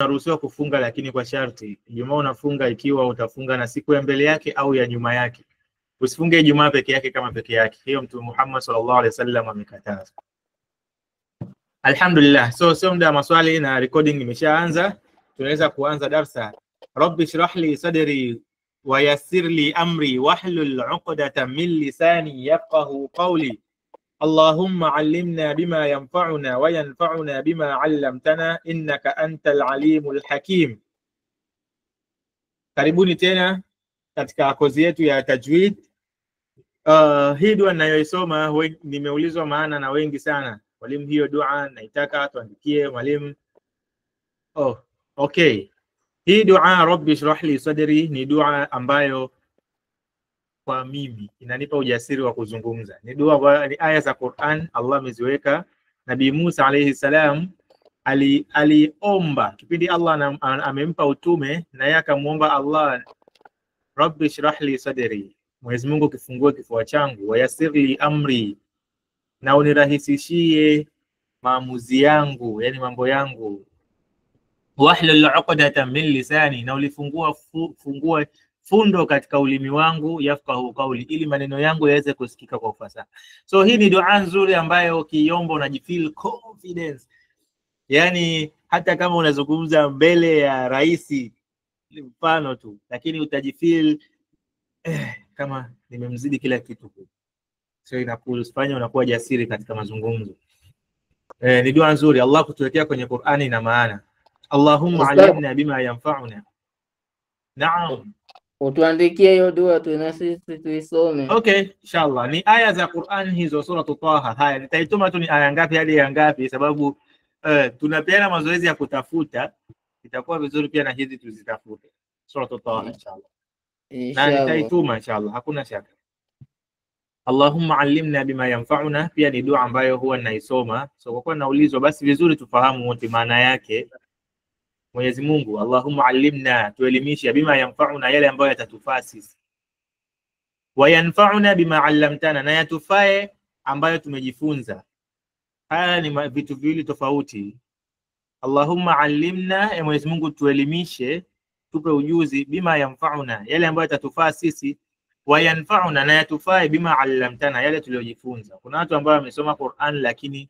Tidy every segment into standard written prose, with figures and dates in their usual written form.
unaruhusiwa kufunga, lakini kwa sharti Ijumaa unafunga ikiwa utafunga na siku ya mbele yake au ya nyuma yake. Usifunge Ijumaa peke yake kama peke yake. Hiyo Mtume Muhammad sallallahu alaihi wasallam amekataza. Alhamdulillah. Sio muda wa maswali na recording imeshaanza. Tunaweza kuanza darsa. Rabbi shrah li sadri wa yassir li amri wahlul 'uqdatan min lisani yafqahu qawli. Allahumma 'allimna bima yanfa'una wa yanfa'una bima 'allamtana innaka antal alimul hakim. Karibuni tena katika kozi yetu ya tajwid. Hii dua ninayoisoma nimeulizwa maana na wengi sana. Mwalimu, hiyo dua naitaka tuandikie mwalimu. Okay. Hii dua Rabbi shrah li sadri ni dua ambayo kwa mimi inanipa ujasiri wa kuzungumza. Ni dua ambayo ni aya za Qur'an Allah ameziweka. Nabii Musa alayhi salam aliomba kipindi Allah amempa utume, na yeye akamuomba Allah, Rabbi shrah li sadri, Mwenyezi Mungu kifungue kifua changu, wa yassir li amri, na unirahisishie maamuzi yangu, yani mambo yangu, wahlul 'uqdatan min lisani, na ulifungua fundo katika ulimi wangu, yafqahu qawli, ili maneno yangu yaweze kusikika kwa ufasaha. So hii ni dua nzuri ambayo ukiomba unajifeel confidence. Yani hata kama unazungumza mbele ya rais mfano tu, lakini utajifeel kama nimemzidi kila kitu. So inakufanya unakuwa jasiri katika mazungumzo. Ni dua nzuri Allah kutuwekea kwenye Qur'ani na maana. Allahumma 'allimna bima yanfa'una. Naam. Utuandikie hiyo dua tu na sisi tuisome. Okay, inshallah. Ni aya za Qur'an hizo, sura Taha. Haya, nitaituma tu ni aya ngapi hadi aya ngapi, sababu tunapeana mazoezi ya kutafuta. Itakuwa vizuri pia na hizi tuzitafute. Sura Taha inshallah. Na nitaituma inshallah, hakuna shaka. Allahumma 'allimna bima yanfa'una pia ni dua ambayo huwa naisoma. So kwa kuwa naulizwa, basi vizuri tufahamu wote maana yake. Mwenyezi Mungu, Allahumma 'allimna, tuelimishe, bima yanfa'una, yale ambayo yatatufaa sisi, wa yanfa'una bima 'allamtana, na yatufae ambayo tumejifunza. Haya ni vitu viwili tofauti. Allahumma 'allimna, Mwenyezi Mungu tuelimishe, tupe ujuzi, bima yanfa'una, yale ambayo yatatufaa sisi, wa yanfa'una, na yatufae bima 'allamtana, yale tuliyojifunza. Kuna watu ambao wamesoma Qur'an lakini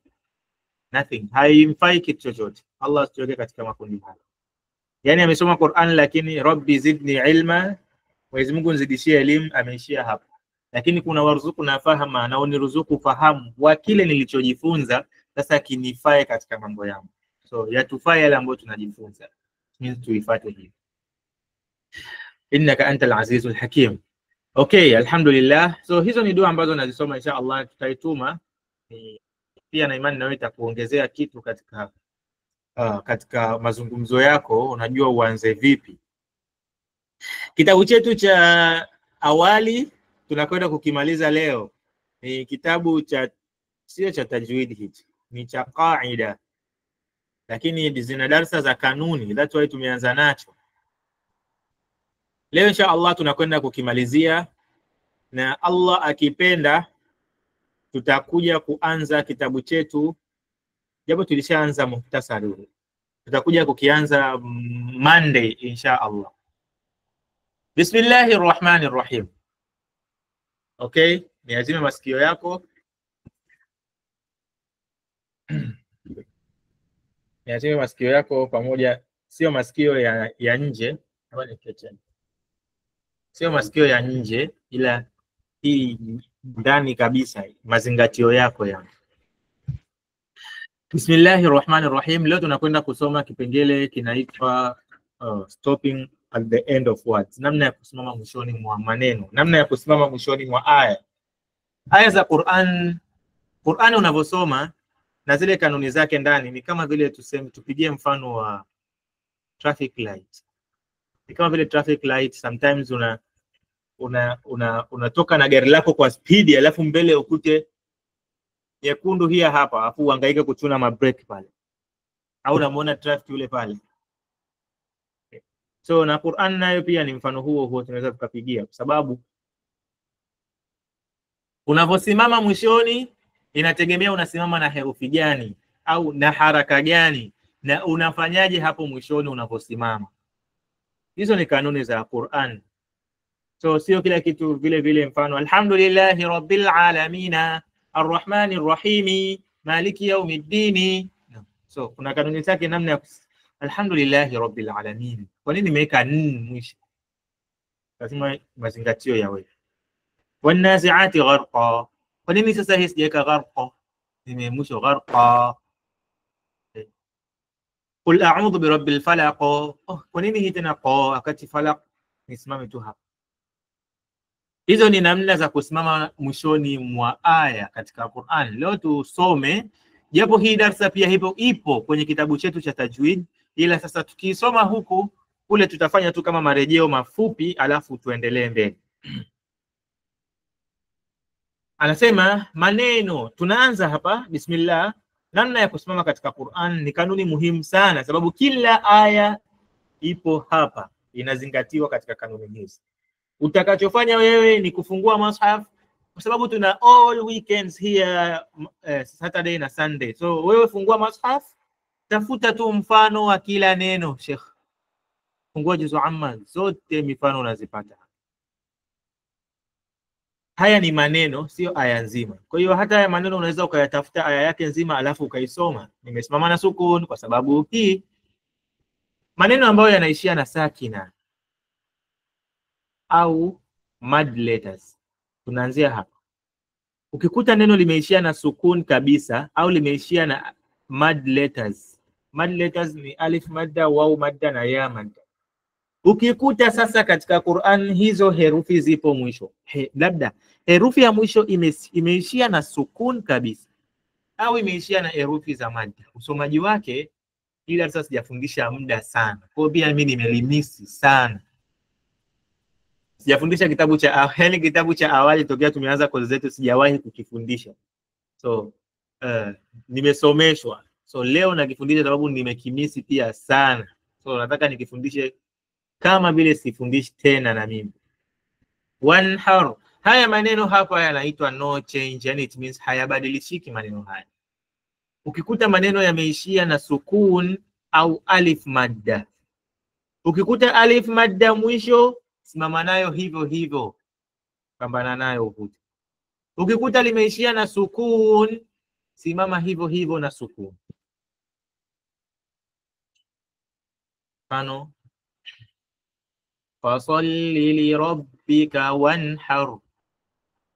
nothing, haimfai kitu chochote. Allah asiweke katika makundi haya. Yani amesoma Qur'an lakini Rabbi zidni ilma, Mwenyezi Mungu nizidishie elimu, ameishia hapo. Lakini kuna warzuku na fahama, na uniruzuku fahamu wa kile nilichojifunza, sasa kinifae katika mambo yangu. So yatufae yale ambayo tunajifunza, means tuifuate hivi. Innaka antal azizul hakim. Okay, alhamdulillah. So hizo ni dua ambazo nazisoma, insha Allah tutaituma. Pia na imani nawe itakuongezea kitu katika mazungumzo yako, unajua uanze vipi. Kitabu chetu cha awali tunakwenda kukimaliza leo. Ni kitabu cha sio cha tajwid, hichi ni cha qaida, lakini zina darasa za kanuni, that's why tumeanza nacho leo. Insha Allah tunakwenda kukimalizia, na Allah akipenda tutakuja kuanza kitabu chetu, japo tulishaanza muhtasari. Tutakuja kukianza Monday insha Allah. Bismillahir Rahmanir Rahim. Okay, niazime masikio yako. Niazime masikio yako pamoja, sio masikio ya nje, sio masikio ya nje, ila hii ndani kabisa, mazingatio yako ya. Bismillahir Rahmanir Rahim. Leo tunakwenda kusoma kipengele kinaitwa stopping at the end of words, namna ya kusimama mwishoni mwa maneno, namna ya kusimama mwishoni mwa aya. Aya za Qur'an unavyosoma na zile kanuni zake ndani ni kama vile tupigie mfano wa traffic light. Ni kama vile traffic light, sometimes unatoka na gari lako kwa speed, alafu mbele ukute nyekundu hii hapa, afu uhangaike kuchuna mabreki pale, au unamuona traffic yule pale. So na Qur'an nayo pia ni mfano huo tunaweza tukapigia, kwa sababu unaposimama mwishoni inategemea unasimama na herufi gani au na haraka gani. na unafanyaje hapo mwishoni unaposimama. Hizo ni kanuni za Qur'an. So sio kila kitu vile vile, mfano alhamdulillahi rabbil alamin arrahmanir rahim maliki yawmiddin. So kuna kanuni zake namna ya alhamdulillahi rabbil alamin. Kwa nini nimeweka mwisho? Lazima mazingatio yawe. Wanaziati gharqa. Kwa nini sasa hii sijaweka gharqa? Nimemwisho gharqa. Qul a'udhu birabbil falaq. Kwa nini hii tena qa wakati falaq nisimame tu hapa? Hizo ni namna za kusimama mwishoni mwa aya katika Qur'an. Leo tusome, japo hii darasa pia ipo kwenye kitabu chetu cha tajwid, ila sasa tukisoma huku kule tutafanya tu kama marejeo mafupi alafu tuendelee mbele. Anasema maneno, tunaanza hapa bismillah. Namna ya kusimama katika Qur'an ni kanuni muhimu sana, sababu kila aya ipo hapa inazingatiwa katika kanuni hizi. Utakachofanya wewe ni kufungua mushaf, kwa sababu tuna all weekends here, Saturday na Sunday. So wewe fungua mushaf, tafuta tu mfano wa kila neno. Sheikh, fungua juzu amma, zote mifano unazipata. Haya ni maneno, sio aya nzima. Kwa hiyo hata haya maneno unaweza ukayatafuta aya yake nzima alafu ukaisoma. Nimesimama na sukun kwa sababu hii maneno ambayo yanaishia na sakina au mad letters. Tunaanzia hapa. Ukikuta neno limeishia na sukun kabisa au limeishia na mad letters. Mad letters ni alif madda, waw madda na ya madda. Ukikuta sasa katika Qur'an hizo herufi zipo mwisho, labda herufi ya mwisho imeishia na sukun kabisa au imeishia na herufi za madda, usomaji wake ila sasa sijafundisha muda sana. Kwa hiyo pia mimi nimelimisi sana. Sijafundisha kitabu cha awali tokea tumeanza kozi zetu sijawahi kukifundisha. So nimesomeshwa. So leo nakifundisha sababu nimekimisi pia sana. So nataka nikifundishe kama vile sifundishi tena na mimi. Wanhar. Haya maneno hapa yanaitwa no change, yani it means hayabadilishiki maneno haya. Ukikuta maneno yameishia na sukun au alif madda, ukikuta alif madda mwisho, simama nayo hivyo hivyo, pambana nayo ukute. Ukikuta limeishia na sukun, simama hivyo hivyo na sukun. Mfano, fasalli li rabbika wanhar.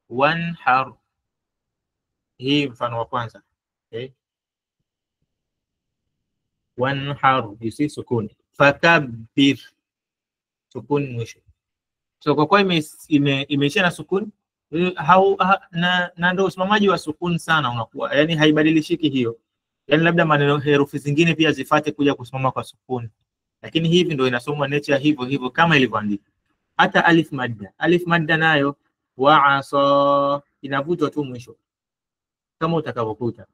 Wanhar. Hii mfano wa kwanza. Okay. Wanhar, you see sukun. Fakabbir, sukun mwisho. So kwa kuwa imeishia na sukun, na ndio usimamaji wa sukun sana unakuwa, yani haibadilishiki hiyo. Yani labda maneno herufi zingine pia zifate kuja kusimama kwa sukun, lakini hivi ndio inasomwa nature hivyo hivyo kama ilivyoandikwa. Hata alif madda, alif madda nayo wa'asa inavutwa tu mwisho kama utakavyokuta,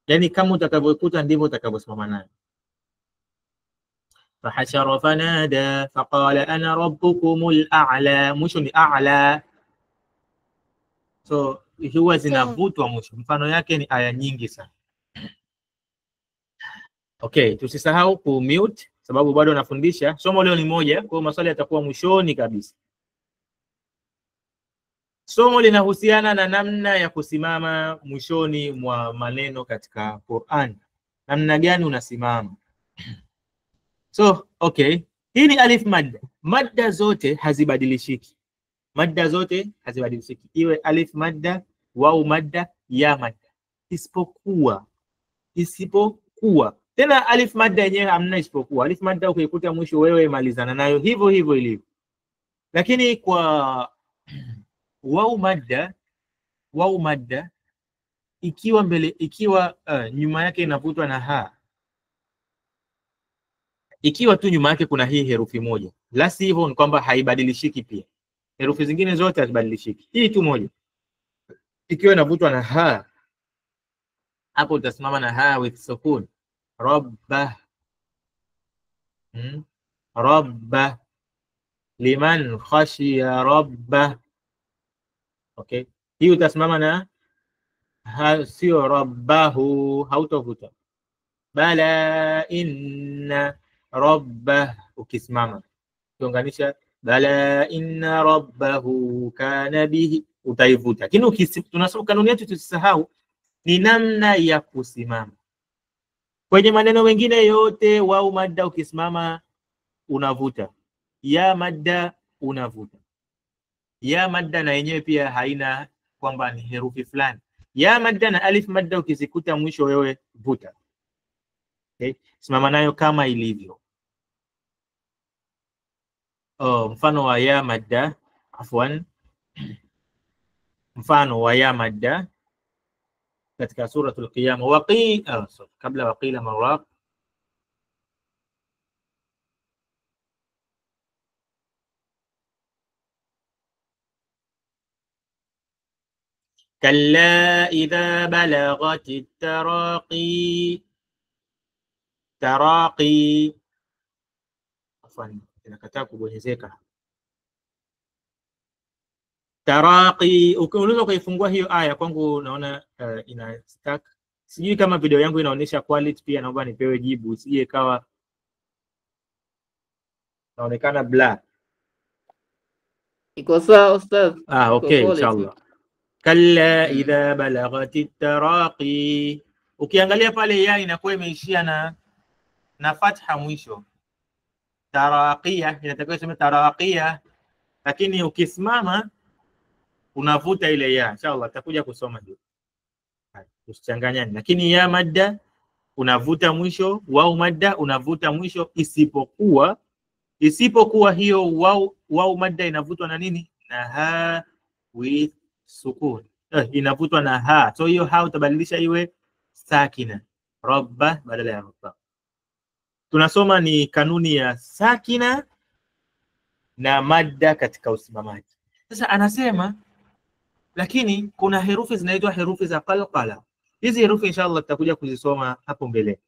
yani kama utakavyokuta ndivyo utakavyosimama nayo. Fahashara fanada faqala ana rabbukumul a'la, mwisho ni a'la. So huwa zinavutwa mwisho. Mfano yake ni aya nyingi sana. Okay, tusisahau ku mute sababu bado nafundisha. Somo leo ni moja, kwa maswali yatakuwa mwishoni kabisa. Somo linahusiana na namna ya kusimama mwishoni mwa maneno katika Qur'an. Namna gani unasimama? So, okay. Hii ni alif madda. Madda zote hazibadilishiki. Madda zote hazibadilishiki. Iwe alif madda, waw madda, ya madda. Isipokuwa. Tena alif madda yenyewe hamna isipokuwa. Alif madda ukikuta mwisho wewe malizana nayo hivyo hivyo ilivyo. Lakini kwa waw madda ikiwa nyuma yake inavutwa na ha. Ikiwa tu nyuma yake kuna hii herufi moja, la sivyo ni kwamba haibadilishiki pia. Herufi zingine zote hazibadilishiki. Hii tu moja. Ikiwa inavutwa na ha, hapo utasimama na ha with sukun. Rabba. Rabba. Liman khashiya rabba. Okay. Hii utasimama na ha, sio rabbahu, hautavuta. bala inna rabbah, ukisimama ukiunganisha bala inna rabbahu kana bihi, utaivuta. Lakini tunasoma kanuni yetu, tusisahau ni namna ya kusimama. Kwenye maneno mengine yote wau madda ukisimama unavuta, ya madda unavuta. Ya madda na yenyewe pia haina kwamba ni herufi fulani. Ya madda na alif madda ukizikuta mwisho wewe vuta. Okay? Simama nayo kama ilivyo. Mfano wa ya madda, afwan, mfano wa ya madda katika suratul Qiyama, kabla waqila maraq, kalla idha balaghatit taraqi, taraqi, afwan, inakataa kubonyezeka. Taraqi, unaweza kuifungua hiyo aya, kwangu naona ina stuck. Sijui kama video yangu inaonyesha quality pia, naomba nipewe jibu, sije kawa naonekana black. Iko sawa ustaz? Okay, inshallah. Kalla idha balaghatit taraqi, ukiangalia pale ya inakuwa imeishia na fatha mwisho. Taraqiya inatakiwa iseme taraqiya, lakini ukisimama unavuta ile ya. Inshallah tutakuja kusoma hiyo, usichanganyane. Lakini ya madda unavuta mwisho, wau madda unavuta mwisho, isipokuwa hiyo wau madda inavutwa na nini? Na ha with sukun. Inavutwa na ha, so hiyo ha utabadilisha iwe sakina, rabba badala ya rabba. Tunasoma ni kanuni ya sakina na madda katika usimamaji. Sasa anasema lakini kuna herufi zinaitwa herufi za qalqala. Hizi herufi inshallah tutakuja kuzisoma hapo mbele.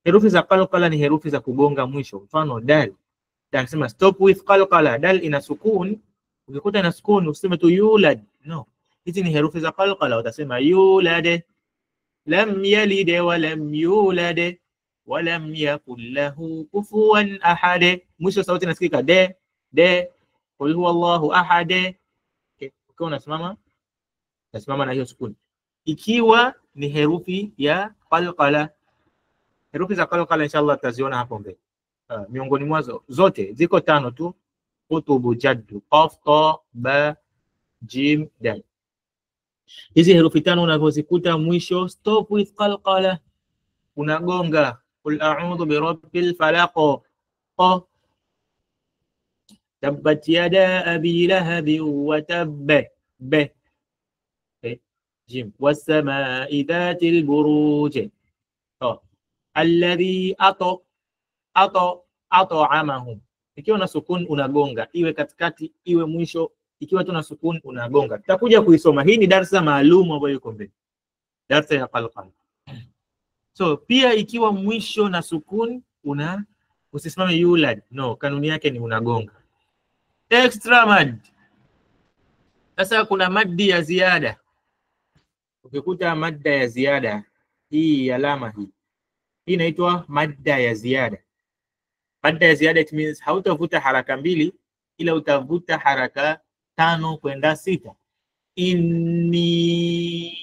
Herufi za qalqala ni herufi za kugonga mwisho. Mfano dal, tunasema stop with qalqala. Dal ina sukun, ukikuta ina sukun useme tu yulad, no. Hizi ni herufi za qalqala, utasema yulad, lam yalid wa lam yulad wa lam yakul lahu kufuwan ahad. Mwisho sauti inasikika de, qul huwallahu ahad. Ukiwa unasimama na hiyo sukuni. Ikiwa ni herufi ya qalqala, herufi za qalqala inshallah tutaziona hapo mbele. Miongoni mwazo zote ziko 5 tu: kutubu, jaddu, qaf, ta, ba, jim, dal. Hizi herufi 5 unavozikuta mwisho stop with qalqala, unagonga. Qul a'udhu bi rabbil falaq, qa, tabbat yada abi lahab wa tabb, ba, jim, was-samaa'i dhatil buruj, alladhi at'amahum. Ikiwa na sukun unagonga, iwe katikati iwe mwisho. Ikiwa tuna sukun unagonga. Tutakuja kuisoma. Hii ni darasa maalum ambayo iko mbele, darasa ya qalqala. So pia ikiwa mwisho na sukun usisimame yulad, no, kanuni yake ni unagonga. Extra mad. Sasa kuna maddi ya ziada. Ukikuta madda ya ziada, hii alama hii inaitwa madda ya ziada. Madda ya ziada, it means hautavuta haraka 2 ila utavuta haraka 5 kwenda 6. Inni,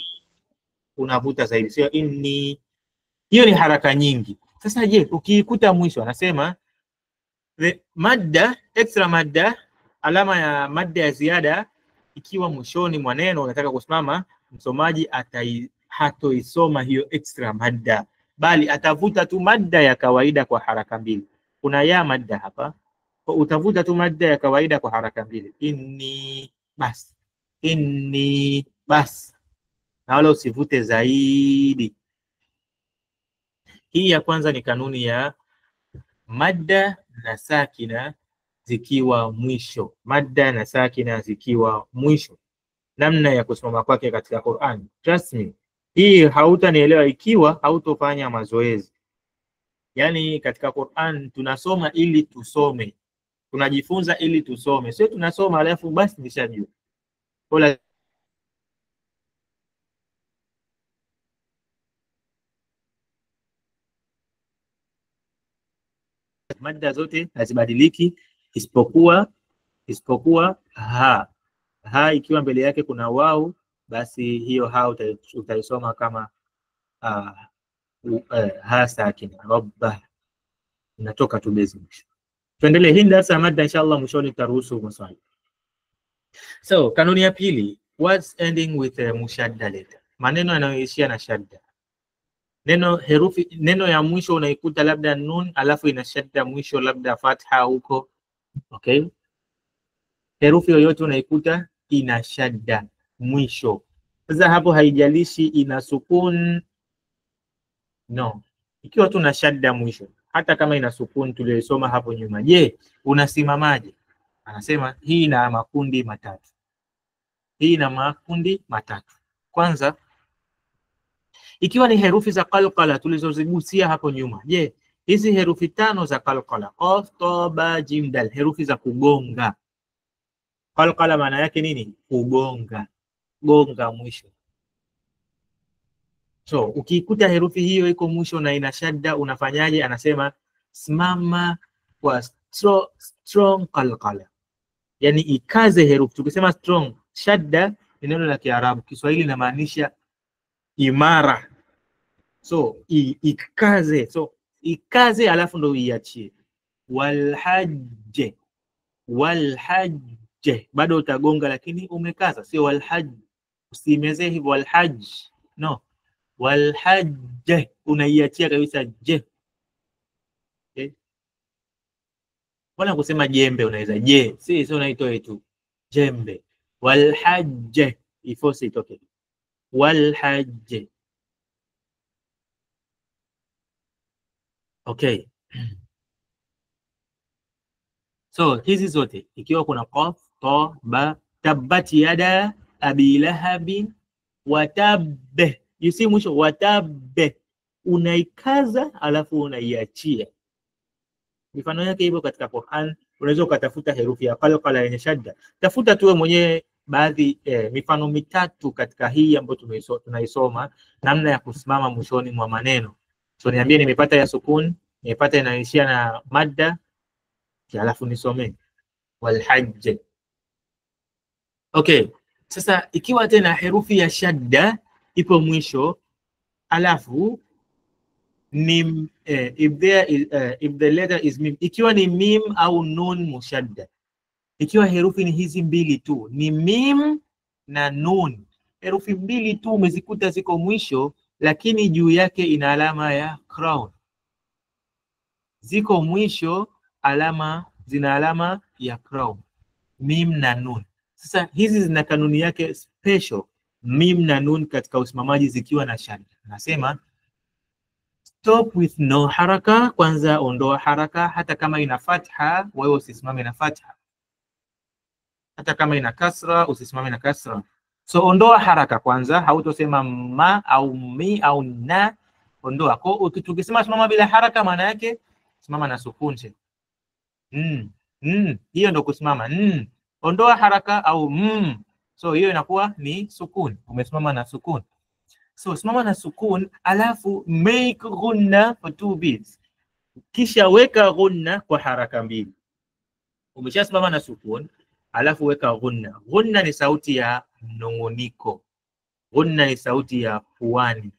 unavuta zaidi, sio inni. Hiyo ni haraka nyingi. Sasa je, ukikuta mwisho anasema madda, extra madda, alama ya madda ya ziada ikiwa mwishoni mwa neno unataka kusimama, msomaji hatoisoma hiyo extra madda, bali atavuta tu madda ya kawaida kwa haraka 2. Kuna ya madda hapa, kwa utavuta tu madda ya kawaida kwa haraka 2. Inni, bas. Inni, bas. Na wala usivute zaidi. Hii ya kwanza ni kanuni ya madda na sakina zikiwa mwisho. Madda na sakina zikiwa mwisho. Namna ya kusimama kwake katika Qur'an. Trust me. Hii hautanielewa ikiwa hautofanya mazoezi. Yani katika Qur'an tunasoma ili tusome. Tunajifunza ili tusome. Sio tunasoma alafu basi nishajua. Kwa madda zote hazibadiliki isipokuwa ha. Ha ikiwa mbele yake kuna wau, basi hiyo ha utaisoma kama ha sakin, rabba, inatoka tu bezi mwisho. Tuendelee, hii darasa ya madda inshallah mwishoni tutaruhusu maswali. So kanuni ya pili, words ending with a mushadda letter, maneno yanayoishia na shadda. Neno ya mwisho unaikuta labda nun alafu ina shadda mwisho, labda fatha huko, okay? Herufi yoyote unaikuta ina shadda mwisho. Sasa hapo haijalishi ina sukun, no. Ikiwa tu na shadda mwisho, hata kama ina sukun tuliyosoma hapo nyuma, je, unasimamaje? Anasema hii ina makundi matatu. Hii ina makundi matatu. Kwanza, ikiwa ni herufi za qalqala tulizozigusia hapo nyuma, je, hizi herufi tano za qalqala, qaf, ta, ba, jim, dal, herufi za kugonga. Qalqala maana yake nini? Kugonga, gonga mwisho. So ukikuta herufi hiyo iko mwisho na ina shadda, unafanyaje? Anasema simama kwa strong qalqala, yani ikaze herufi. Tukisema strong, shadda ni neno la Kiarabu, Kiswahili inamaanisha imara. So ikaze, so ikaze alafu ndo iachie. Walhajj, bado utagonga lakini umekaza, sio walhajj. Usimezee hivyo walhajj, no. Walhajj unaiachia kabisa je. Okay? Wala kusema jembe unaweza je, sio unaitoa tu jembe. Walhajj ifosi itoke. Walhajj. Okay. So hizi zote ikiwa kuna qaf, ta, ba, tabbat yada abi lahabin wa tabb. You see mwisho wa tabb, unaikaza alafu unaiachia. Mifano yake hivyo katika Qur'an, unaweza ukatafuta herufi ya qalqala yenye shadda. Tafuta tuwe mwenyewe baadhi mifano mitatu katika hii ambayo tunaisoma, namna ya kusimama mwishoni mwa maneno. So niambie nimepata ya sukun, nimepata inaishia na madda, alafu nisome walhajj. Okay, sasa ikiwa tena herufi ya shadda ipo mwisho, alafu ni if the letter is mim, ikiwa ni mim au nun mushadda. Ikiwa herufi ni hizi mbili tu, ni mim na nun, herufi mbili tu umezikuta ziko mwisho, lakini juu yake ina alama ya crown. Ziko mwisho, zina alama ya crown, mim na nun. Sasa hizi zina kanuni yake special, mim na nun katika usimamaji zikiwa na shadda. Nasema stop with no haraka. Kwanza ondoa haraka, hata kama ina fatha wewe usisimame na fatha, hata kama ina kasra usisimame na kasra. So ondoa haraka kwanza, hautosema ma au mi au na, ondoa. Kwa tukisema simama bila haraka maana yake simama na sukun. Hiyo ndo kusimama. Ondoa haraka au so hiyo inakuwa ni sukun, umesimama na sukun. So simama na sukun, alafu make ghunna for 2 beats, kisha weka ghunna kwa haraka mbili. Umeshasimama na sukun, alafu weka ghunna. Ghunna ni sauti ya nongoniko, ghunna ni sauti ya puani,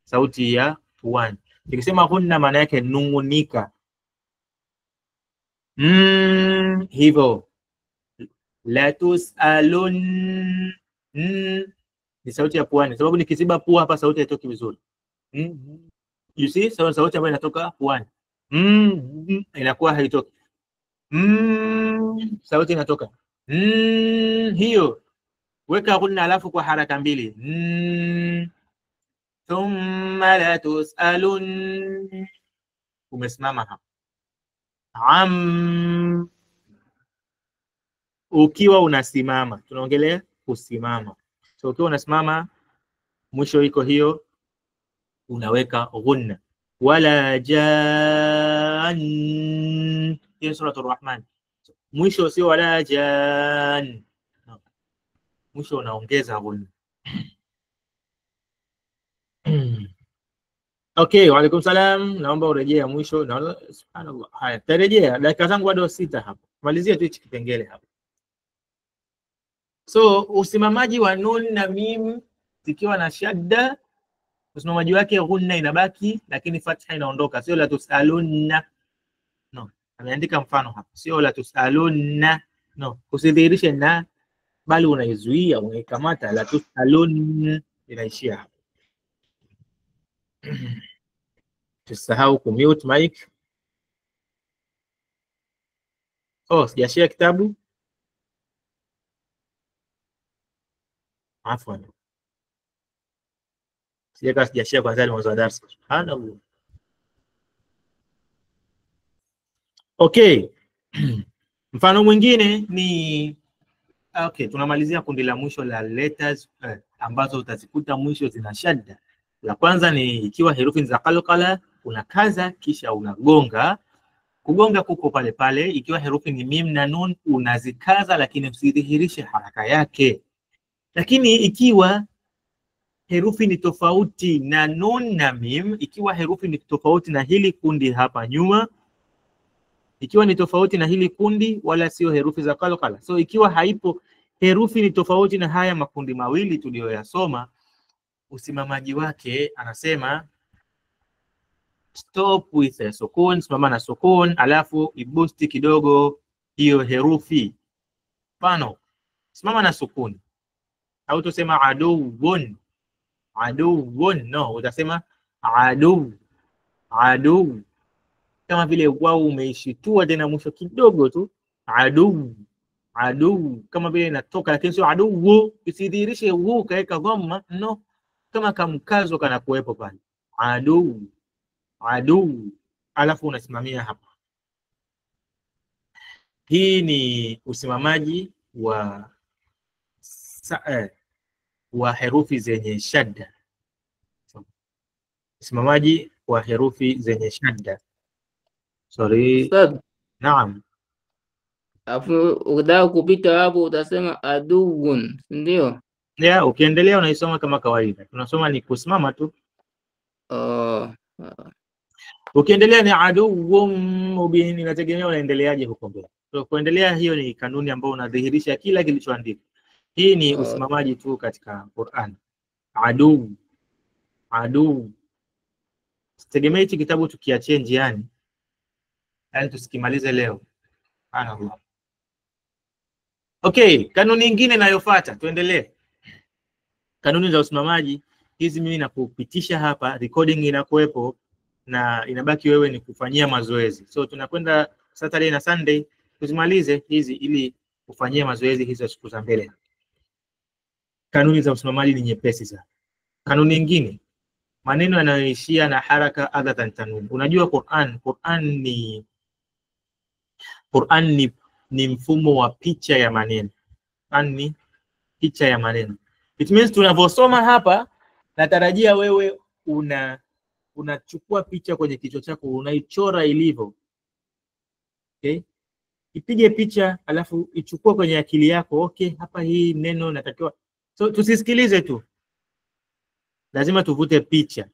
sauti ya puani. Nikisema ghunna maana yake nungunika. Hivyo la tusalun, ni sauti ya puani, sababu nikiziba pua hapa sauti haitoki vizuri. You see, sauti ambayo inatoka puani inakuwa haitoki. Sauti inatoka hiyo, weka ghunna alafu kwa haraka mbili. Thumma la tusalun, umesimama hapa. Ukiwa unasimama, tunaongelea kusimama. So ukiwa unasimama, mwisho iko hiyo, unaweka ghunna. Wala jan, hiyo Surah Ar-Rahman. Mwisho sio wala jan, no. Mwisho unaongeza ghunna. Okay, wa alaikum salam. Naomba urejee mwisho. Naona subhanallah. Haya, tarejea. Dakika zangu bado 6 hapo. Malizia tu hichi kipengele hapo. So, usimamaji wa nun na mim zikiwa na shadda, usimamaji wake ghunna inabaki lakini fatha inaondoka. Sio la tusalunna. No. Ameandika mfano hapa. Sio la tusalunna. No. Usidhihirishe na bali unaizuia, unaikamata la tusalun inaishia hapo. Tusahau kumute mic. Oh, sijashare kitabu. Afwan. Sijashare kwa zali mwanzo wa darasa. Subhanallah. Okay. Mfano mwingine ni okay, tunamalizia kundi la mwisho la letters ambazo utazikuta mwisho zina shadda. La kwanza ni ikiwa herufi za qalqala unakaza kisha unagonga. Kugonga kuko pale pale. Ikiwa herufi ni mim na nun unazikaza lakini usidhihirishe haraka yake. Lakini ikiwa herufi ni tofauti na nun na mim, ikiwa herufi ni tofauti na hili kundi hapa nyuma, ikiwa ni tofauti na hili kundi wala sio herufi za qalqala. So ikiwa haipo herufi ni tofauti na haya makundi mawili tuliyoyasoma, usimamaji wake anasema stop with a sukun, simama na sukun, alafu ibusti kidogo hiyo herufi. Mfano, simama na sukun. Au tusema aduwun. Aduwun, no, utasema adu. Adu. Kama vile wao umeishitua tena mwisho kidogo tu. Adu. Adu. Kama vile inatoka lakini sio adu. Usidhihirishe wu kaeka dhamma, no. Kama kamkazo kana kuwepo pale. Adu. Adu. Alafu unasimamia hapa. Hii ni usimamaji wa herufi zenye shadda. Usimamaji wa herufi zenye shadda. Sorry. Ustadh, Naam. afu ukitaka kupita hapo utasema aduun, ndio? Yeah, ukiendelea unaisoma kama kawaida. Tunasoma ni kusimama tu. Ukiendelea ni aduwwum mubin, inategemea unaendeleaje huko mbele. So kuendelea hiyo ni kanuni ambayo unadhihirisha kila kilichoandikwa. Hii ni usimamaji tu katika Qur'an. Adu. Adu. Tegemea hichi kitabu tukiachie njiani. Yaani tusikimalize leo. Subhanallah. Okay, kanuni nyingine inayofuata, tuendelee. Kanuni za usimamaji hizi mimi nakupitisha hapa, recording inakuwepo na inabaki wewe ni kufanyia mazoezi. So tunakwenda Saturday na Sunday tuzimalize hizi ili kufanyia mazoezi hizo siku za mbele. Kanuni za usimamaji ni nyepesi sana. Kanuni nyingine, maneno yanayoishia na haraka other than tanwin. Unajua Qur'an ni mfumo wa picha ya maneno. Qur'an ni picha ya maneno. It means tunavyosoma hapa natarajia wewe unachukua picha kwenye kichwa chako, unaichora ilivyo. Okay? Ipige picha alafu ichukue kwenye akili yako. Okay, hapa hii neno natakiwa. So tusisikilize tu. Lazima tuvute picha.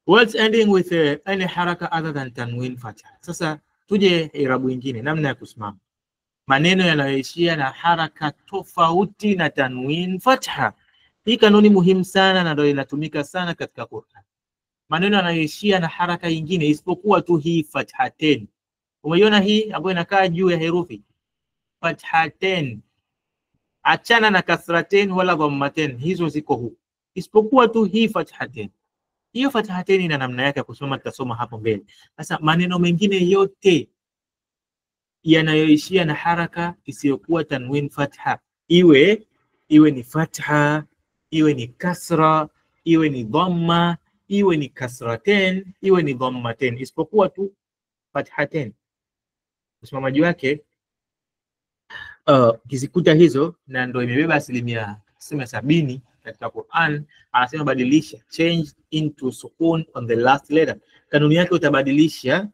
Words ending with any haraka other than tanwin fatha. Sasa tuje irabu nyingine, namna ya kusimama. Maneno yanayoishia na haraka tofauti na tanwin fatha. Hii kanuni muhimu sana na ndio inatumika sana katika Qur'an. Maneno yanayoishia na haraka nyingine isipokuwa tu hii fathaten. Umeiona hii ambayo inakaa juu ya herufi fathaten. Achana na kasraten wala dhammaten, hizo ziko huko. Isipokuwa tu hii fathaten. Hiyo fathaten ina namna yake ya kusoma, tutasoma hapo mbele. Sasa maneno mengine yote yanayoishia na haraka isiyokuwa tanwin fatha, iwe ni fatha, iwe ni kasra, iwe ni dhamma, iwe ni kasraten, iwe ni dhammaten, isipokuwa tu fathaten. Usimamaji wake kizikuta hizo, na ndio imebeba 70% katika Qur'an. Anasema badilisha, change into sukun on the last letter. Kanuni yake utabadilisha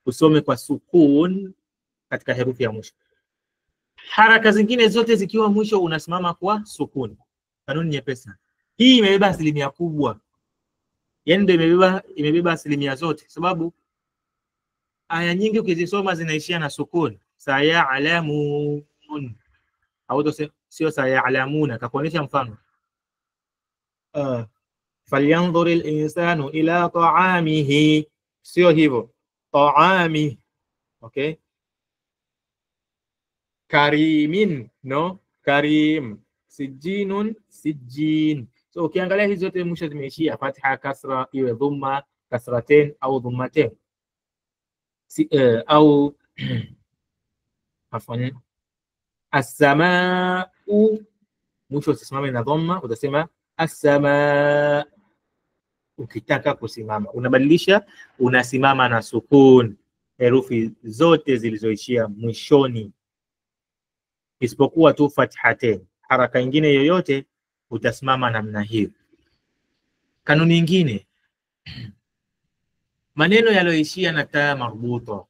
usome kwa sukun katika herufi ya mwisho. Haraka zingine zote zikiwa mwisho unasimama kwa sukun. Kanuni nyepesi. Hii imebeba 1% kubwa. yani ndio imebeba asilimia zote, sababu aya nyingi ukizisoma zinaishia na sukun. Sayalamun au sio sayalamuna. Kakuonyesha mfano falyanzuril insanu ila ta'amihi, sio hivyo ta'ami. Okay, karimin, no, karim. Sijinun, sijin. So ukiangalia hizo zote mwisho zimeishia fatha, kasra, iwe dhamma, kasratain au dhammatain, au afwan, as-samaa'u, mwisho usisimame na dhamma, utasema as-samaa. Ukitaka kusimama unabadilisha, unasimama na sukun herufi zote zilizoishia mwishoni, isipokuwa tu fathatain. Haraka nyingine yoyote utasimama namna hiyo. Kanuni nyingine, maneno yaliyoishia na taa marbuta,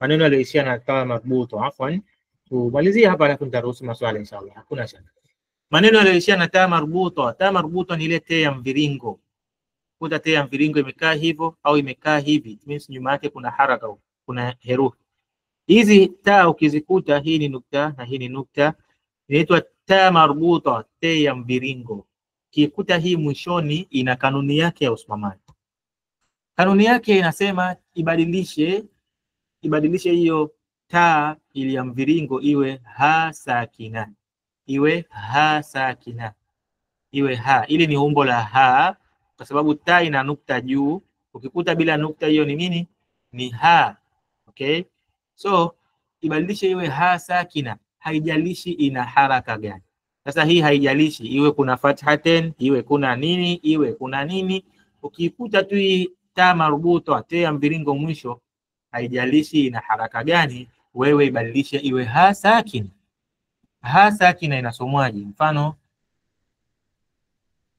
maneno yaliyoishia na taa marbuta, afwan, tumalizie hapa alafu nitaruhusu maswali inshallah, hakuna shaka. Maneno yaliyoishia na taa marbuta ni ile taa ya mviringo. Kuta taa ya mviringo imekaa hivyo au imekaa hivi, it means nyuma yake kuna haraka, kuna herufi. Hizi taa ukizikuta, hii ni nukta na hii ni nukta, inaitwa taa marbuta, taa ya mviringo. Kikuta hii mwishoni, ina kanuni yake ya usimamaji. Kanuni yake inasema ibadilishe hiyo taa ili ya mviringo iwe ha sakina, iwe ha. Ili ni umbo la ha, kwa sababu taa ina nukta juu. Ukikuta bila nukta, hiyo ni nini? Ni ha. Okay, so ibadilishe iwe ha sakina, haijalishi ina haraka gani. Sasa hii haijalishi iwe kuna fathatain, iwe kuna nini. Ukikuta tu hii taa marbuta, taa ya mviringo mwisho, haijalishi ina haraka gani, wewe ibadilishe iwe ha sakina. Ha sakina inasomwaje? Mfano,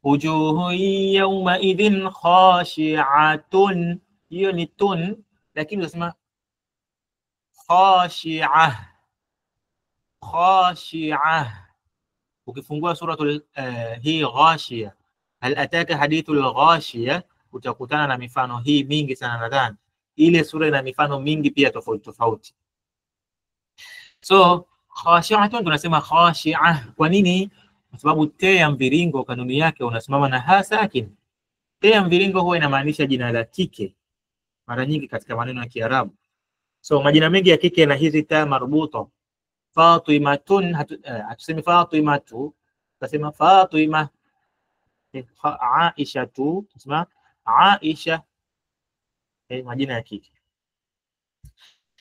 wujuhu yawma idhin khashi'atun, hiyo ni tun, lakini unasema khashi'ah. Ukifungua suratul hii Ghashiyah, hal ataka hadithul Ghashiyah, utakutana na mifano hii mingi sana. Nadhani ile sura ina mifano mingi pia tofauti. So khashi'atun tunasema khashi'ah. Kwa nini? Kwa sababu taa ya mviringo kanuni yake unasimama na ha sakin. Taa ya mviringo huwa inamaanisha jina la kike mara nyingi katika maneno ya Kiarabu. So majina mengi ya kike na hizi taa marbuta. Fatimatun, hatusemi Fatimatu, tutasema Fatima. Aisha tu, tusema Aisha, majina ya kike.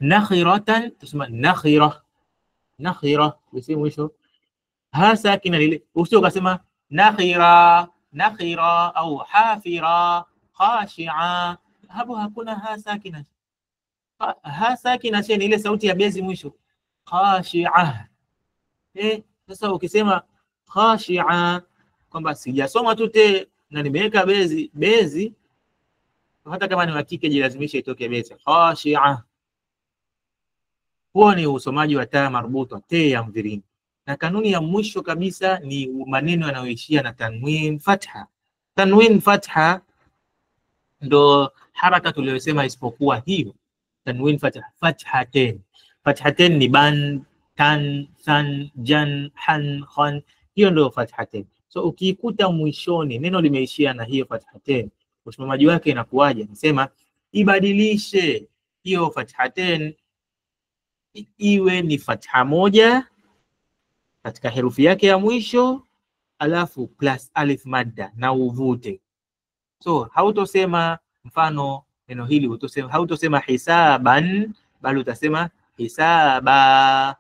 Nakhiratan, tusema nakhira, basi mwisho ha sakina lile. Usio ukasema nakhira au hafira, khashi'a, hapo hakuna ha sakina. Ha sakina ni ile sauti ya bezi mwisho, khashi'a. Sasa ukisema khashi'a kwamba sijasoma tu te na nimeweka bezi, hata kama ni wa kike jilazimisha itoke bezi, khashi'a. Huo ni usomaji wa taa marbuta, taa ya mviringo. Na kanuni ya mwisho kabisa ni maneno yanayoishia na tanwin fatha. Tanwin fatha ndo haraka tuliyosema, isipokuwa hiyo tanwin fatha, fathatain ni ban, tan, san, jan, han, khan, hiyo ndo fathatain. So ukikuta mwishoni neno limeishia na hiyo fathatain, usimamaji wake inakuwaje? Nasema ibadilishe hiyo fathatain iwe ni fatha moja katika herufi yake ya mwisho, alafu plus alif madda na uvute. So hautosema mfano neno hili, hautosema hisaban, bali utasema hisaba,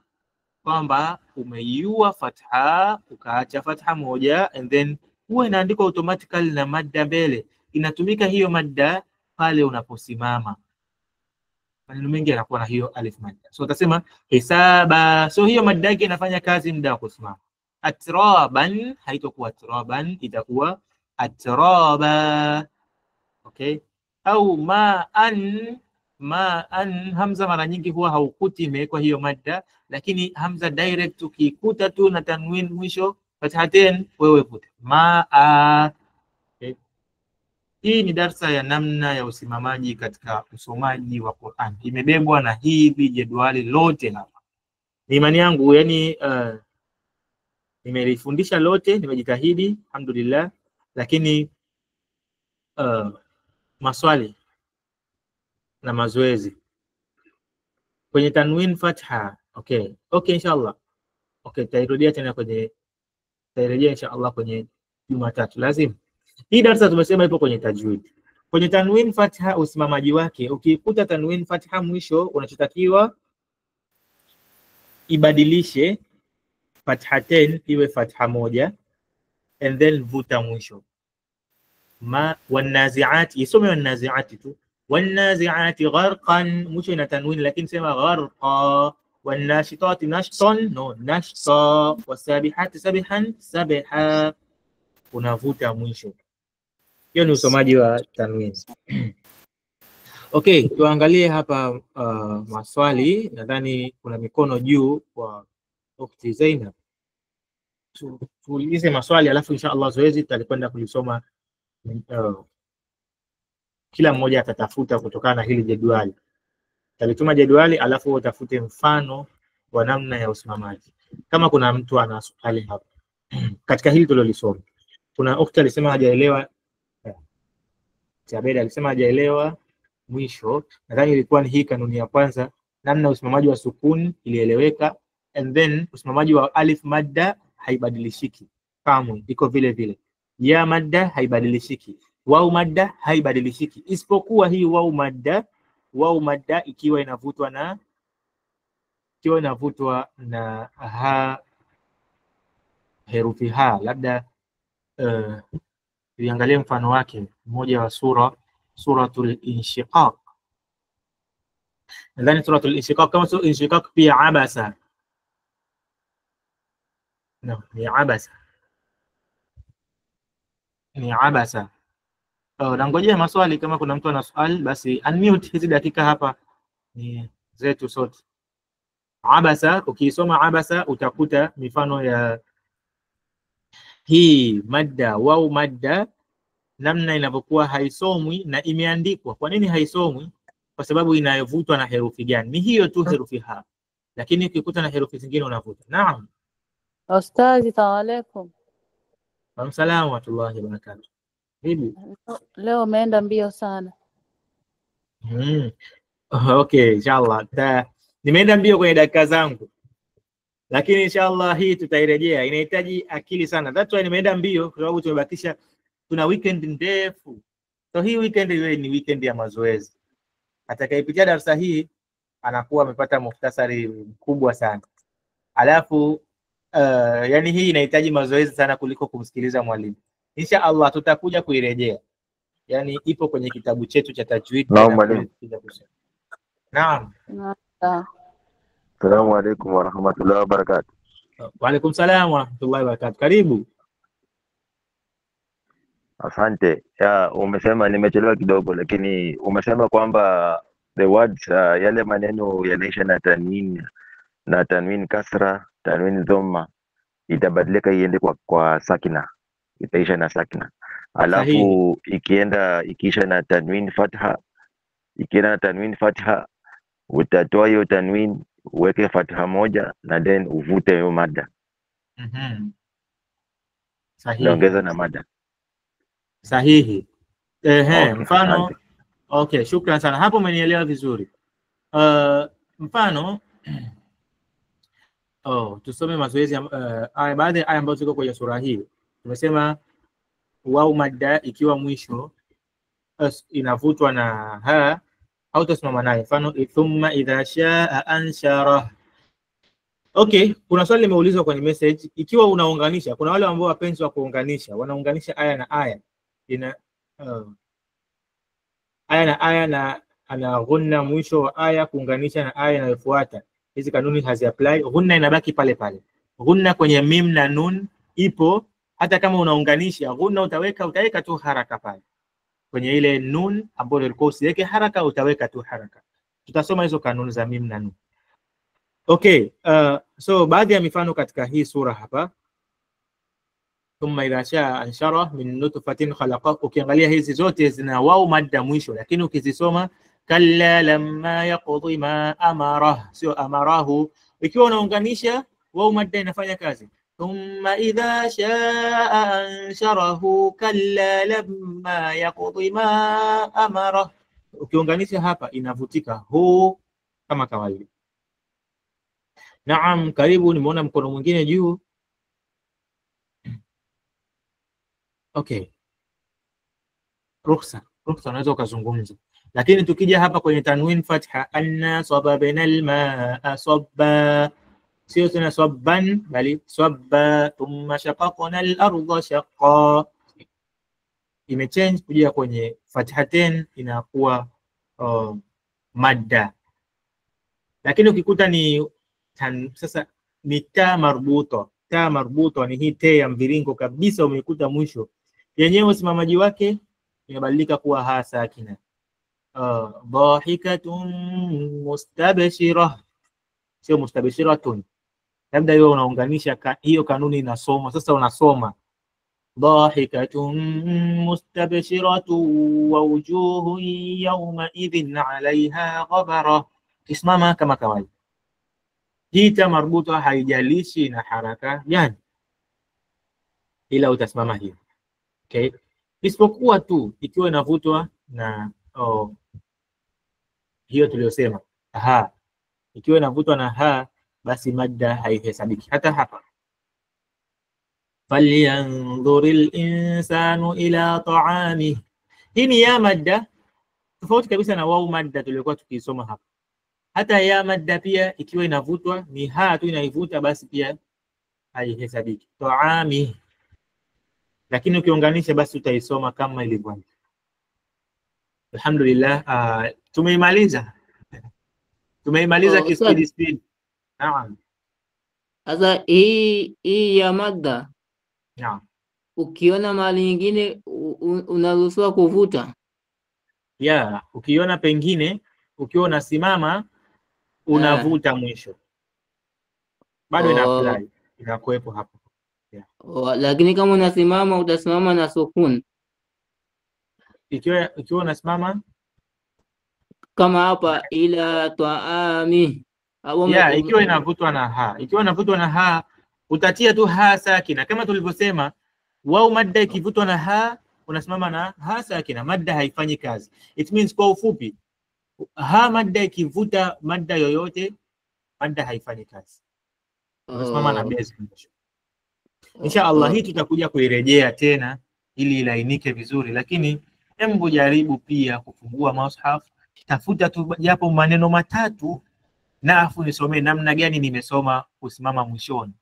kwamba umeiua fatha ukaacha fatha moja, and then huwa inaandikwa automatically na madda mbele. Inatumika hiyo madda pale unaposimama. Maneno mengi yanakuwa na hiyo alif madda. So utasema hisaba. So hiyo madda yake inafanya kazi muda wa kusimama. Atraban haitakuwa atraban, itakuwa atraba. Okay? Au ma'an, hamza mara nyingi huwa haukuti imewekwa hiyo madda, lakini hamza direct ukikuta tu na tanwin mwisho fathatain, wewe vuta ma'a. Hii ni darsa ya namna ya usimamaji katika usomaji wa Qur'an. Imebebwa na hivi jedwali lote hapa. Ni imani yangu, yani nimelifundisha lote, nimejitahidi alhamdulillah, lakini maswali na mazoezi kwenye tanwin fatha. Okay inshallah. Tairudia tena tairejea inshallah kwenye Jumatatu lazima. Hii darasa tumesema ipo kwenye tajwid. Kwenye tanwin fatha usimamaji wake, ukikuta tanwin fatha mwisho, unachotakiwa ibadilishe fathatain iwe fatha moja, and then vuta mwisho. Wanaziati, isome wanaziati tu. Wanaziati gharqan, mwisho ina tanwin, lakini sema gharqa. Wanashitati nashtan, no, nashta. Wasabihati sabihan, sabiha. Unavuta mwisho. Hiyo ni usomaji wa tanwin. Okay, tuangalie hapa maswali. Nadhani kuna mikono juu kwa Ukhti Zainab. Tuulize maswali alafu inshallah zoezi tutakwenda kulisoma. Kila mmoja atatafuta kutokana na hili jedwali. Talituma jedwali alafu utafute mfano wa namna ya usimamaji. Kama kuna mtu ana swali hapa katika hili tulilolisoma. Kuna ukhti alisema hajaelewa. Jabeda alisema hajaelewa mwisho. Nadhani ilikuwa ni hii kanuni ya kwanza, namna usimamaji wa sukun ilieleweka, and then usimamaji wa alif madda haibadilishiki kamwe, iko vile vile. Ya madda haibadilishiki, wau madda haibadilishiki, isipokuwa hii wau madda ikiwa inavutwa na ha, herufi ha. Labda tuangalie mfano wake mmoja wa suratul inshiqaq. Nadhani suratul inshiqaq, kama suratul inshiqaq pia abasa. No, ni abasa. Nangojea maswali, kama kuna mtu ana swali basi unmute. Hizi dakika hapa ni zetu sote. Abasa, ukisoma abasa utakuta mifano ya hii madda, wau madda, namna inavyokuwa haisomwi na imeandikwa. Kwa nini haisomwi? Kwa sababu inayovutwa na herufi gani? Ni hiyo tu, herufi ha, lakini ukikuta na herufi zingine unavuta. Naam. Ustazi, salamu alaykum. Wa salaam wa rahmatullahi wa barakatuh. Hivi leo umeenda mbio sana. Okay, inshallah. Nimeenda mbio kwenye dakika zangu, lakini inshallah hii tutairejea. Inahitaji akili sana. That's why nimeenda mbio, kwa sababu tumebakisha, tuna weekend ndefu. So hii weekend iwe ni weekend ya mazoezi. Atakayepitia darasa hii anakuwa amepata muhtasari mkubwa sana. Alafu yani hii inahitaji mazoezi sana kuliko kumsikiliza mwalimu. Inshallah tutakuja kuirejea. Yani ipo kwenye kitabu chetu cha tajwid. Naam. Assalamu alaykum wa rahmatullahi wa barakatuh. Wa alaykum salaam wa rahmatullahi wa barakatuh. Karibu. Asante. Umesema nimechelewa kidogo, lakini umesema kwamba the words yale maneno yanaisha na tanwin kasra, tanwin dhamma itabadilika iende kwa sakina, itaisha na sakina. Alafu ikiisha na tanwin fatha, utatoa hiyo tanwin uweke fatha moja na then uvute hiyo mada. Sahihi. Ongeza na mada. Sahihi. Okay, mfano. asante. Okay, shukran sana. Hapo umenielewa vizuri. Mfano tusome mazoezi baadhi ya aya ambazo ziko kwenye sura hii. Tumesema wau madda ikiwa mwisho inavutwa na ha au tusimama naye. Mfano thumma idha shaa anshara. Okay, kuna swali limeulizwa kwenye message, ikiwa unaunganisha, kuna wale ambao wapenzi wa kuunganisha, wanaunganisha aya na aya. Aya na aya na ana ghunna mwisho wa aya kuunganisha na aya inayofuata. Hizi kanuni hazi-apply. Ghunna inabaki pale pale. Ghunna kwenye mim na nun ipo, hata kama unaunganisha ghunna utaweka tu haraka pale. Kwenye ile nun ambayo ilikuwa usiweke haraka, utaweka tu haraka. Tutasoma hizo kanuni za mim na nun. Okay, so baadhi ya mifano katika hii sura hapa. thumma idha shaa anshara min nutfatin khalaqa. Ukiangalia hizi zote zina wau madda mwisho, lakini ukizisoma kalla lamma yaqdi ma amara, sio amarahu. Ikiwa unaunganisha wau madda inafanya kazi. Thumma idha shaa ansharahu kalla lamma yaqdi ma amara. Ukiunganisha hapa inavutika hu kama kawaida. Naam, karibu. Nimeona mkono mwingine juu. Okay, ruhusa unaweza ukazungumza, lakini tukija hapa kwenye tanwin fatha, anna sababna almaa sabba, sio tena sabban bali sabba. Thumma shaqaqna al-ardha shaqqa, imechange kuja kwenye fathatain inakuwa madda, lakini ukikuta ni sasa ni ta marbuta. Ta marbuta ni hii te ya mviringo kabisa, umeikuta mwisho, yenyewe usimamaji wake imebadilika kuwa ha sakina. Dhahikatun mustabshira, sio mustabshiratun. Labda hiyo unaunganisha hiyo kanuni inasoma sasa, unasoma dhahikatun mustabshiratun wa wujuhun yawma idhin 'alayha ghabara. Isimama kama kawaida. Hii ta marbuta haijalishi na haraka gani, ila utasimama hivi. Okay, isipokuwa tu ikiwa inavutwa na hiyo tuliyosema ha. Ikiwa inavutwa na ha, basi madda haihesabiki. Hata hapa falyanzuril insanu ila ta'ami, hii ni ya madda, tofauti kabisa na wau madda tuliyokuwa tukisoma hapa. Hata ya madda pia ikiwa inavutwa ni ha tu inaivuta, basi pia haihesabiki ta'ami, lakini ukiunganisha basi utaisoma kama ilivyo. Alhamdulillah, tumeimaliza speed. Naam. Sasa hii ya madda, naam, ukiona mahali nyingine unaruhusiwa kuvuta. Yeah, ukiona pengine ukiwa unasimama unavuta mwisho, bado ina apply, inakuepo hapo. Yeah. Lakini kama unasimama utasimama na sukun. Ikiwa unasimama kama hapa ila taami, yeah, ikiwa inavutwa na ha, ikiwa inavutwa na ha utatia tu ha sakina kama tulivyosema. Wao madda ikivutwa na ha unasimama na ha sakina, madda haifanyi kazi. It means kwa ufupi, ha madda ikivuta madda yoyote, madda haifanyi kazi, unasimama na base. Insha Allah hii tutakuja kuirejea tena ili ilainike vizuri, lakini hebu jaribu pia kufungua mushaf, tafuta tu japo maneno matatu na afu nisomee namna gani nimesoma kusimama mwishoni.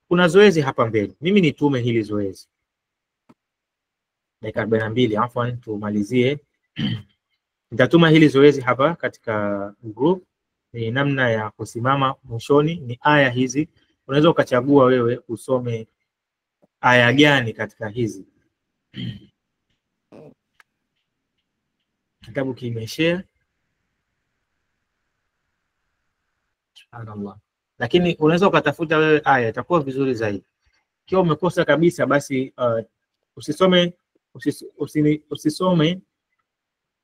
Kuna zoezi hapa mbele, mimi nitume hili zoezi dakika 42, afwan tumalizie. Nitatuma hili zoezi hapa katika group, ni namna ya kusimama mwishoni, ni aya hizi. Unaweza ukachagua wewe usome aya gani katika hizi. Kitabu kimeshare, subhanallah, lakini unaweza ukatafuta wewe aya, itakuwa vizuri zaidi. Ikiwa umekosa kabisa, basi usisome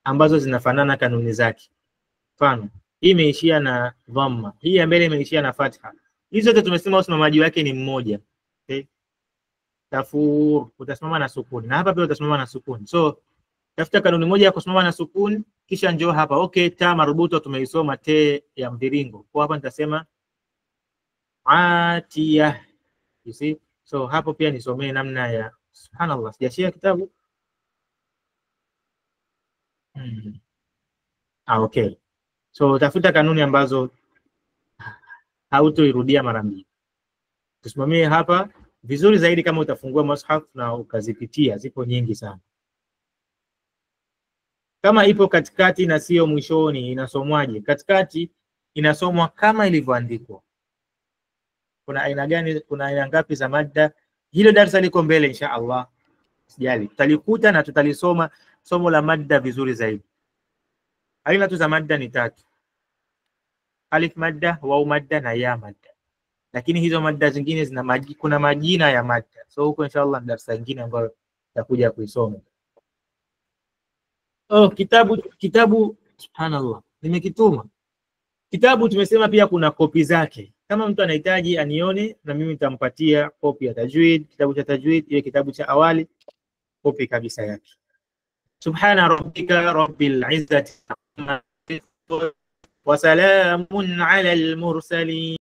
ambazo zinafanana kanuni zake. Mfano, hii imeishia na dhamma, hii ya mbele imeishia na fatha. Hizo zote tumesema usimamaji wake ni mmoja. Okay? Tafur utasimama na sukuni, na hapa pia utasimama na sukuni. So tafuta kanuni moja ya kusimama na sukuni, kisha njoo hapa. Okay, ta marbuto tumeisoma, te ya mviringo. Kwa hapa nitasema atiya. You see? So hapo pia nisomee namna ya, subhanallah, sijashia kitabu. Okay. So tafuta kanuni ambazo hautoirudia mara mbili. Tusimamie hapa vizuri zaidi kama utafungua mushaf na ukazipitia, zipo nyingi sana. Kama ipo katikati na sio mwishoni, inasomwaje? Katikati inasomwa kama ilivyoandikwa. Kuna aina gani, kuna aina ngapi za madda? Hilo darasa liko mbele insha Allah. Sijali, tutalikuta na tutalisoma somo la madda vizuri zaidi. Aina tu za madda ni 3. Alif madda, waw madda na ya madda. lakini hizo mada zingine kuna majina ya mada. So huko inshallah ni darasa nyingine ambayo takuja kuisoma. Kitabu subhanallah, nimekituma kitabu. Tumesema pia kuna kopi zake, kama mtu anahitaji anione na mimi nitampatia kopi ya tajwid, kitabu cha tajwid, ile kitabu cha awali, kopi kabisa yake. Subhana rabbika rabbil izzati wa salamun ala al mursalin.